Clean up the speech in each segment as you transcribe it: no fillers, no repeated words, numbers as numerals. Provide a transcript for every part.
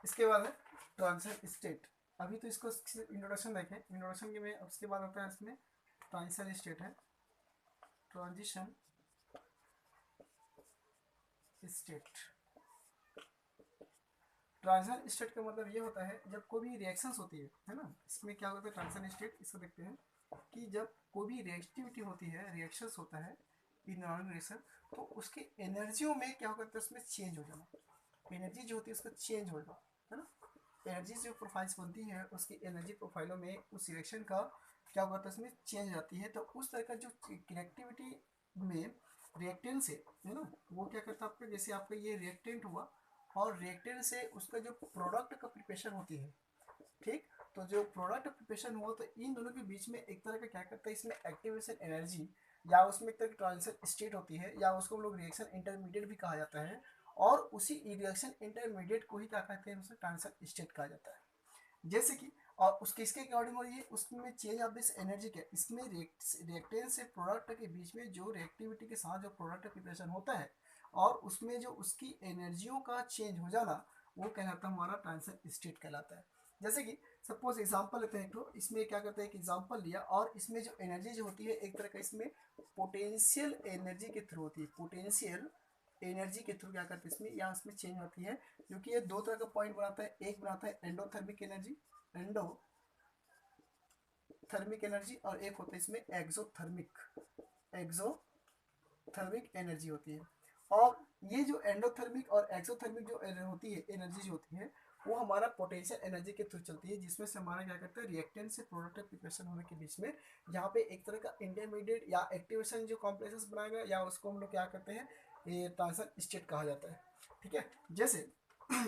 इसके बाद है ट्रांजिशन स्टेट। अभी तो इसको इंट्रोडक्शन देखें, इंट्रोडक्शन के में उसके बाद आता है इसमें ट्रांजिशन स्टेट है, ट्रांजिशन स्टेट। ट्रांजिशन स्टेट का मतलब ये होता है जब कोई भी रिएक्शंस होती है ना, इसमें क्या होता है ट्रांजिशन स्टेट, इसको देखते हैं कि जब कोई भी रिएक्टिविटी होती है, रिएक्शंस होता है इनऑर्गेनिक रिएक्शन, तो उसकी एनर्जियों में क्या होता है उसमें चेंज हो जाना, एनर्जी जो होती है उसका चेंज होगा, है ना। एनर्जी जो प्रोफाइल्स बनती है उसकी एनर्जी प्रोफाइलों में उस रिएक्शन का क्या होता है उसमें चेंज आती है, तो उस तरह का जो रिएक्टिविटी में रिएक्टेंट से, है ना, वो क्या करता है आपका, जैसे आपका ये रिएक्टेंट हुआ और रिएक्टेंट से उसका जो प्रोडक्ट का प्रिपरेशन होती है, ठीक, तो जो प्रोडक्ट प्रिपरेशन हुआ तो इन दोनों के बीच में एक तरह का क्या करता है इसमें एक्टिवेशन एनर्जी, या उसमें एक तरह की ट्रांजिशन स्टेट होती है, या उसको हम लोग रिएक्शन इंटरमीडिएट भी कहा जाता है, और उसी रिएक्शन इंटरमीडिएट को ही क्या कहते हैं उसे ट्रांजिशन स्टेट कहा जाता है। जैसे कि और उसके इसके अकॉर्डिंग हो रही है उसमें चेंज ऑफ दिस एनर्जी के, इसमें रिएक्टेंस से प्रोडक्ट के बीच में जो रिएक्टिविटी के साथ जो प्रोडक्ट प्रिपरेशन होता है और उसमें जो उसकी एनर्जियों का चेंज हो जाना, वो कहलाता है हमारा ट्रांजिशन स्टेट कहलाता है। जैसे कि सपोज एग्जांपल लेते हैं, तो इसमें क्या करते हैं एक एग्जांपल लिया और इसमें जो एनर्जी जो होती है एक तरह का इसमें पोटेंशियल एनर्जी के थ्रू होती है, पोटेंशियल एनर्जी के थ्रू क्या करते हैं इसमें या इसमें चेंज होती है, क्योंकि ये दो तरह का पॉइंट बनाता है, एक बनाता है एंडोथर्मिक एनर्जी, एंडोथर्मिक एनर्जी, और एक होता है इसमें एक्सोथर्मिक, एक्सोथर्मिक एनर्जी होती है। और ये जो एंडोथर्मिक और एक्सोथर्मिक जो होती है एनर्जी जो होती है वो हमारा पोटेंशियल एनर्जी के थ्रू चलती है, जिसमें से हमारा क्या करता है रिएक्टेंट से प्रोडक्ट प्रिपरेशन होने के बीच में यहाँ पे एक तरह का इंटरमीडिएट या एक्टिवेशन जो कॉम्प्लेक्सेस बनाएगा, या उसको हम लोग क्या करते हैं ये ट्रांजिशन स्टेट कहा जाता है। ठीक है, जैसे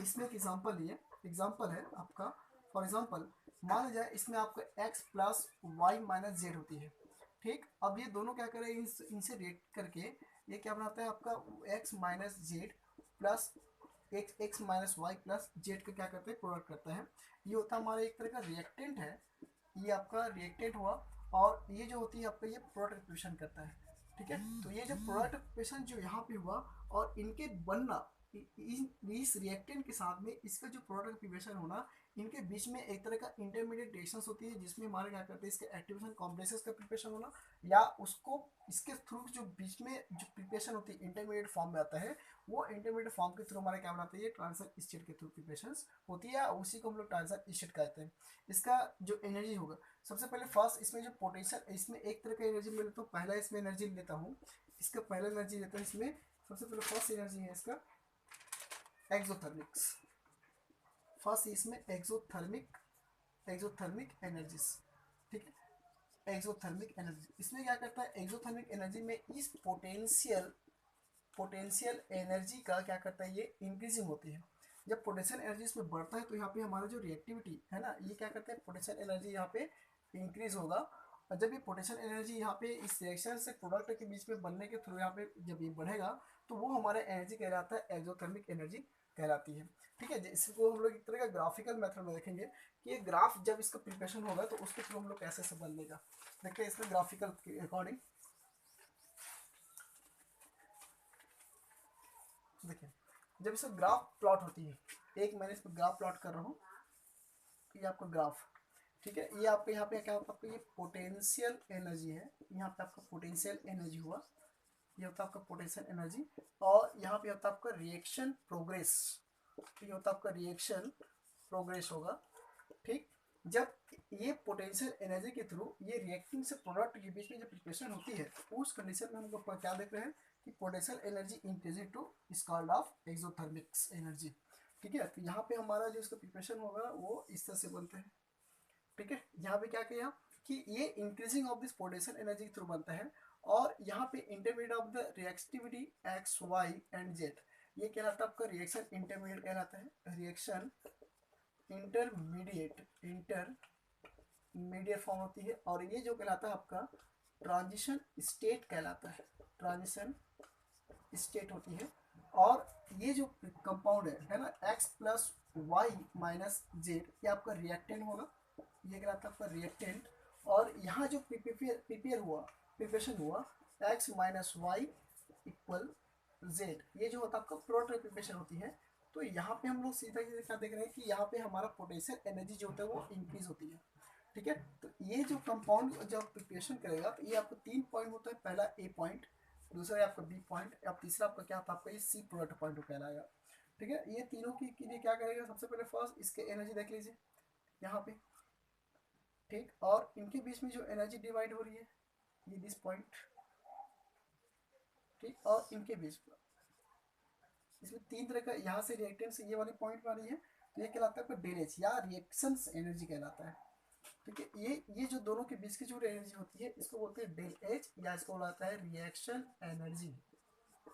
इसमें एक एग्जांपल लिए, एग्जांपल है आपका, फॉर एग्जांपल मान जाए इसमें आपका x plus Y minus Z होती है, ठीक, अब ये दोनों क्या करें इनसे रेट करके ये क्या बनाता है आपका x minus Z plus X minus Y plus Z का क्या करते हैं प्रोडक्ट करता है, ये होता है हमारा एक तरह का रिएक्टेंट है, ये आपका रिएक्टेंट हुआ, और ये जो होती है आपका ये प्रोडक्ट प्रिपरेशन करता है। ठीक है, तो ये जो प्रोडक्ट प्रिपरेशन जो यहाँ पे हुआ और इनके बनना इस रिएक्टेंट के साथ में इसका जो प्रोडक्ट प्रिपरेशन होना, इनके बीच में एक तरह का इंटरमीडिएट रिएक्शंस होती है, जिसमें हमारे क्या करते हैं इसके एक्टिवेशन कॉम्प्लेक्सेस का प्रिपरेशन होना, या उसको इसके थ्रू जो बीच में जो प्रिपरेशन होती है इंटरमीडिएट फॉर्म में आता है, वो इंटरमीडिएट फॉर्म के थ्रू हमारे क्या बनाते हैं ट्रांजिशन स्टेट के थ्रू प्रिपरेशन होती है, उसी को हम लोग ट्रांजिशन स्टेट कहते हैं। इसका जो एनर्जी होगा, सबसे पहले फर्स्ट इसमें जो पोटेंशियल, इसमें एक तरह का एनर्जी मिले, तो पहला इसमें एनर्जी लेता हूँ, इसका पहला एनर्जी लेता हूँ, इसमें सबसे पहले फर्स्ट एनर्जी है इसका एक्सोथर्मिक्स, फर्स्ट इसमें एक्सोथर्मिक, एक्सोथर्मिक एनर्जीज, ठीक है, एक्सोथर्मिक एनर्जी इसमें क्या करता है, एक्सोथर्मिक एनर्जी में इस पोटेंशियल, पोटेंशियल एनर्जी का क्या करता है ये इंक्रीजिंग होती है, जब पोटेंशियल एनर्जी इसमें बढ़ता है तो यहाँ पे हमारा जो रिएक्टिविटी है ना ये क्या करता है पोटेंशियल एनर्जी यहाँ पे इंक्रीज होगा, और जब ये पोटेंशियल एनर्जी यहाँ पे इस रिएक्शन से प्रोडक्ट के बीच में बनने के थ्रू यहाँ पे जब ये बढ़ेगा तो वो हमारा एनर्जी कहलाता है एक्सोथर्मिक एनर्जी कहलाती है। ठीक है, इसको हम लोग एक तरह का ग्राफिकल मेथड में देखेंगे कि ये ग्राफ जब इसका प्रिपरेशन होगा तो उसके थ्रू हम लोग कैसे से बदलेगा, देखते हैं इसका ग्राफिकल के अकॉर्डिंग। देखिए जब इसका ग्राफ प्लॉट होती है, एक मैंने इस पर ग्राफ प्लॉट कर रहा हूँ, ये आपका ग्राफ, ठीक है, ये आपके यहाँ पे क्या होता है आपका ये पोटेंशियल एनर्जी है, यहाँ पे आपका पोटेंशियल एनर्जी हुआ, ये होता है आपका पोटेंशियल एनर्जी, और यहाँ पे होता है आपका रिएक्शन प्रोग्रेस, ये होता है आपका रिएक्शन प्रोग्रेस होगा। ठीक, जब ये पोटेंशियल एनर्जी के थ्रू ये रिएक्टिंग से प्रोडक्ट के बीच में जब प्रिपरेशन होती है, उस कंडीशन में हम लोग क्या देख रहे हैं कि potential energy increasing to is called of exothermics energy. ठीक है, तो यहाँ पे हमारा जो इसका प्रिपरेशन होगा वो इस तरह से बनते हैं। ठीक है, यहाँ पे क्या किया कि ये increasing of this potential energy के थ्रू बनता है, और यहाँ पे intermediate of the reactivity X Y and Z, ये कहलाता है आपका रिएक्शन इंटरमीडिएट कहलाता है, रिएक्शन इंटरमीडिएट, इंटरमीडिएट फॉर्म होती है, और ये जो कहलाता है आपका ट्रांजिशन स्टेट कहलाता है, ट्रांजिशन स्टेट होती है। और ये जो कंपाउंड है ना X plus Y minus Z, ये आपका रिएक्टेंट होगा, ये कहलाता है आपका रिएक्टेंट, और यहाँ जो प्रिपेयर हुआ, प्रिपरेशन हुआ X minus Y equal Z, ये जो होता है आपका प्रोडक्ट प्रिपरेशन होती है, तो यहाँ पे हम लोग सीधा सीधा क्या देख रहे हैं कि यहाँ पे हमारा पोटेंशियल एनर्जी जो होता है वो इंक्रीज होती है। ठीक है, तो ये जो कंपाउंड जब प्रिपरेशन करेगा तो ये आपको 3 पॉइंट होता है, पहला ए पॉइंट, दूसरा है आपका बी पॉइंट, अब तीसरा आपका क्या होता है, आपका ये सी प्रोडक्ट पॉइंट कहलाएगा। ठीक है, ये तीनों के लिए क्या करेगा, सबसे पहले फर्स्ट इसके एनर्जी देख लीजिए यहाँ पे। ठीक, और इनके बीच में जो एनर्जी डिवाइड हो रही है ये दिस पॉइंट। ठीक, और इनके बीच में इसमें 3 तरह का यहाँ से रिएक्टेंट्स ये वाली पॉइंट वाली है, तो ये कहलाता है आपका डेल एच या रिएक्शंस एनर्जी कहलाता है। ठीक है, ये जो दोनों के बीच की जो एनर्जी होती है इसको बोलते हैं डेल एच, या इसको बोलता है रिएक्शन एनर्जी,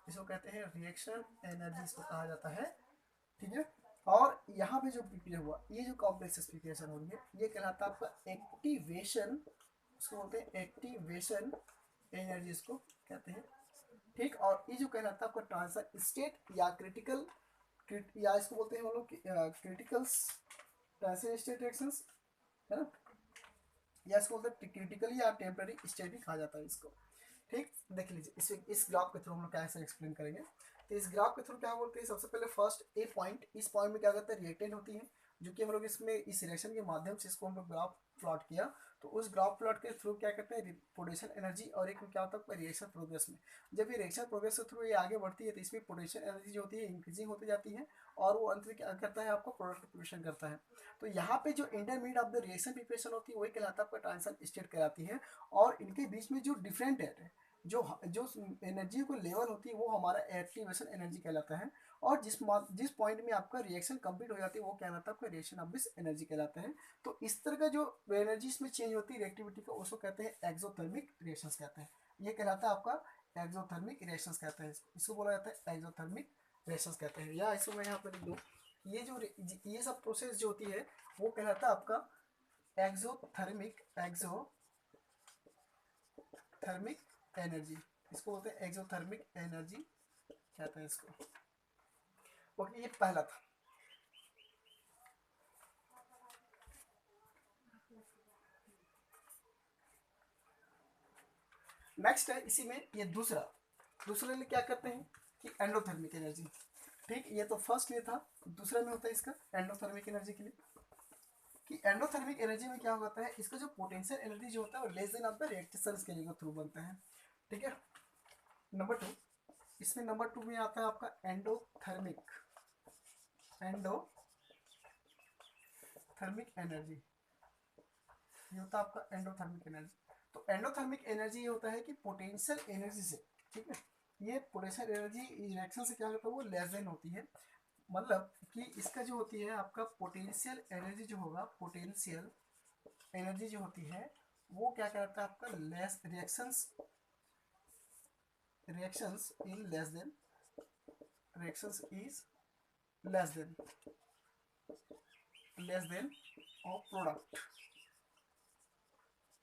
इसको कहते हैं रिएक्शन एनर्जी, इसको कहा जाता है। ठीक है, और यहाँ पे जो प्रिपेयर हुआ ये जो कॉम्प्लेक्स प्रिपरेशन हो रही है ये कहलाता है आपका एक्टिवेशन, इसको बोलते हैं एक्टिवेशन एनर्जी, इसको कहते हैं। ठीक, और ये जो कहलाता है आपका ट्रांसफर स्टेट या क्रिटिकल, या इसको बोलते हैं हम लोग क्रिटिकल ट्रांसफर स्टेट रिएक्शंस, है ना, या इसको बोलते हैं क्रिटिकली या टेम्पररी स्टेट भी कहा जाता है इसको। ठीक, देख लीजिए इस ग्राफ के थ्रू हम लोग कैसे एक्सप्लेन करेंगे। तो इस ग्राफ के थ्रू क्या बोलते हैं, सबसे पहले फर्स्ट ए पॉइंट, इस पॉइंट में क्या करता है, रिएक्टेंट होती है, जो कि हम लोग इसमें इस रिएक्शन के माध्यम से इसको हम लोग ग्राफ प्लॉट किया, तो उस ग्राफ प्लॉट के थ्रू क्या करते हैं, पोटेंशियल एनर्जी, और एक क्या होता है रिएक्शन प्रोग्रेस में, जब ये रिएक्शन प्रोग्रेस के थ्रू ये आगे बढ़ती है तो इसमें पोटेंशियल एनर्जी जो होती है इंक्रीजिंग होती जाती है, और वो अंत में क्या करता है, आपको प्रोडक्ट प्रिपरेशन करता है। तो यहाँ पे जो intermediate of the reaction preparation होती है वही कहलाता है आपका ट्रांजिशन स्टेट कहलाती है, और इनके बीच में जो डिफरेंट है जो जो एनर्जी को लेवल होती है वो हमारा एक्टिवेशन एनर्जी कहलाता है, और जिस पॉइंट में आपका रिएक्शन कंप्लीट हो जाती है वो कहलाता है आपका रिएक्शन ऑफ दिस एनर्जी कहलाता है। तो इस तरह का जो एनर्जी इसमें चेंज होती है रिएक्टिविटी का, उसको कहते हैं एक्सोथर्मिक रिएक्शंस कहते हैं। ये कहलाता है आपका एक्सोथर्मिक रिएक्शंस कहते हैं, इसको बोला जाता है एक्सोथर्मिक रिएक्शंस कहते हैं, या इसको मैं यहाँ पर लिख दूँ, ये सब प्रोसेस जो होती है वो कहलाता है आपका एक्सोथर्मिक एनर्जी, इसको बोलते हैं एक्सोथर्मिक एनर्जी कहते हैं इसको। ओके, ये पहला था। नेक्स्ट है इसी में ये दूसरे में क्या करते हैं कि एंडोथर्मिक एनर्जी। ठीक, ये तो फर्स्ट ये था, दूसरे में होता है इसका एंडोथर्मिक एनर्जी के लिए, कि एंडोथर्मिक एनर्जी में क्या होता है, इसका जो पोटेंशियल एनर्जी जो होता है वो less than of the reactance के लिए थ्रू बनता है। ठीक है, नंबर 2, इसमें नंबर 2 में आता है आपका एंडोथर्मिक एनर्जी, ये होता है आपका एंडोथर्मिक एनर्जी। तो एंडोथर्मिक एनर्जी ये होता है कि पोटेंशियल एनर्जी से, ठीक है, ये पोटेंशियल एनर्जी रिएक्शन से क्या होता है वो लेस देन होती है, मतलब कि इसका जो होती है आपका पोटेंशियल एनर्जी जो होगा, पोटेंशियल एनर्जी जो होती है वो क्या कहता है आपका less reactions in less than, reactions is less than of product,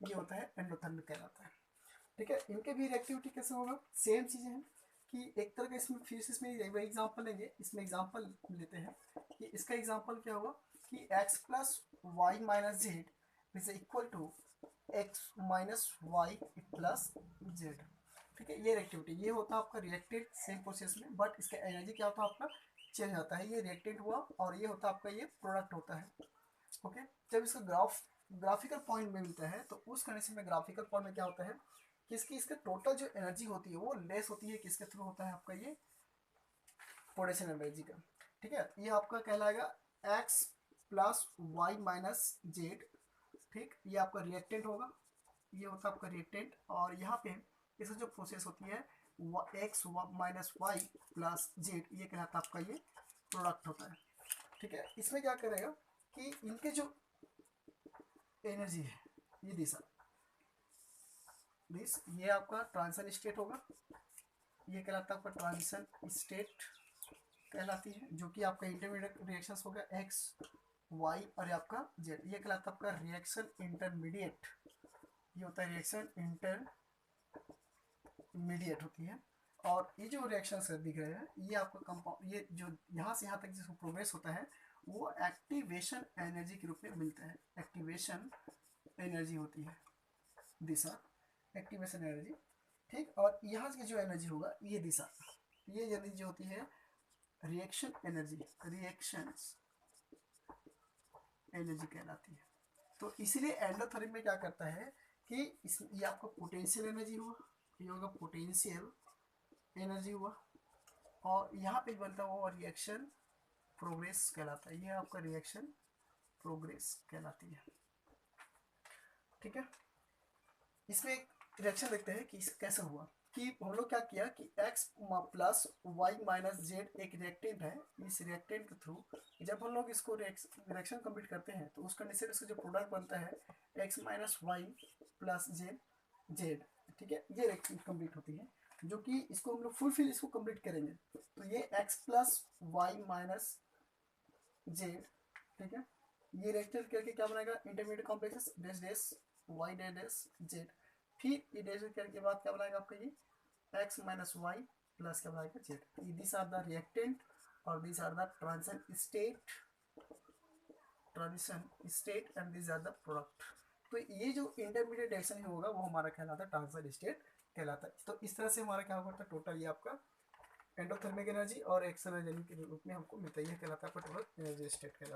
ये होता है एंडोथर्मिक कहलाता है। ठीक है, इनके भी रिएक्टिविटी कैसे होगा, सेम चीज़ें हैं कि एक तरह का इसमें फिर से इसमें एग्जांपल लेंगे, इसमें एग्जांपल लेते हैं कि इसका एग्जांपल क्या होगा कि x plus Y minus Z is equal to X minus Y plus Z. ठीक है, ये रिएक्टिविटी ये होता है आपका रिएक्टेड सेम प्रोसेस में, बट इसका एनर्जी क्या होता है आपका चेंज होता है, ये रिएक्टेड हुआ और ये होता है आपका ये प्रोडक्ट होता है। ओके, जब इसका ग्राफिकल पॉइंट में मिलता है तो उस कंडीशन में ग्राफिकल पॉइंट में क्या होता है कि इसका टोटल जो एनर्जी होती है वो लेस होती है, किसके थ्रू होता है आपका ये पोटेंशियल एनर्जी का। ठीक है, ये आपका कहलाएगा x plus Y minus Z. ठीक, ये आपका रिएक्टेंट होगा, ये होता है आपका रिएक्टेंट, और यहाँ पे इसका जो प्रोसेस होती है x minus Y plus Z, ये कहलाता है आपका ये प्रोडक्ट होता है। ठीक है, इसमें क्या करेगा कि इनके जो एनर्जी है ये ये आपका ट्रांजिशन स्टेट होगा, ये कहलाता है आपका ट्रांजिशन स्टेट कहलाती है, जो कि आपका इंटरमीडिएट रिएक्शंस हो गया एक्स वाई और आपका जेड, ये कहलाता है आपका रिएक्शन इंटरमीडिएट, ये होता है रिएक्शन इंटरमीडिएट होती है। और ये जो रिएक्शंस दिख रहे हैं ये आपका कंपाउंड, ये जो यहाँ से यहाँ तक जिसको प्रोग्रेस होता है वो एक्टिवेशन एनर्जी के रूप में मिलता है, एक्टिवेशन एनर्जी होती है दिशा, एक्टिवेशन एनर्जी। ठीक, और यहाँ की जो एनर्जी होगा ये दिशा, ये एनर्जी जो होती है रिएक्शन एनर्जी, रिएक्शंस एनर्जी कहलाती है। तो इसीलिए एंडोथर्मिक में क्या करता है कि ये आपका पोटेंशियल एनर्जी हुआ, ये होगा पोटेंशियल एनर्जी हुआ, और यहाँ पे बनता हुआ रिएक्शन प्रोग्रेस कहलाता है, ये आपका रिएक्शन प्रोग्रेस कहलाती है। ठीक है, इसमें एक रिएक्शन देखते हैं कि कैसे हुआ। कि हम लोग क्या किया कि x plus Y minus Z एक रिएक्टेंट है, इस रिएक्टेंट के थ्रू जब हम लोग इसको रिएक्शन कंप्लीट करते हैं तो उस कंडीशन से जो प्रोडक्ट बनता है x minus Y plus Z, ठीक है, ये रिएक्शन कंप्लीट होती है, जो कि इसको हम लोग फुलफिल इसको कंप्लीट करेंगे। तो ये x plus Y minus Z, ठीक है, ये रिएक्टेंट करके क्या बनाएगा, intermediate complexes dash dash Y dash Z, फिर ये डैश करने के बाद क्या बनाएगा आपका ये x माइनस वाई प्लस क्या बनाएगा Z. This are the reactant और this are the transition state and this are the product. तो ये जो इंटरमीडिएट रिएक्शन होगा वो हमारा कहलाता है ट्रांजिशन स्टेट कहलाता है। तो इस तरह से हमारा क्या होता है टोटल, ये आपका एंडोथर्मिक एनर्जी और एक्सटर्नल एनर्जी के रूप में हमको मिलता है, ये कहलाता है आपका टोटल एनर्जी स्टेट कहलाता है।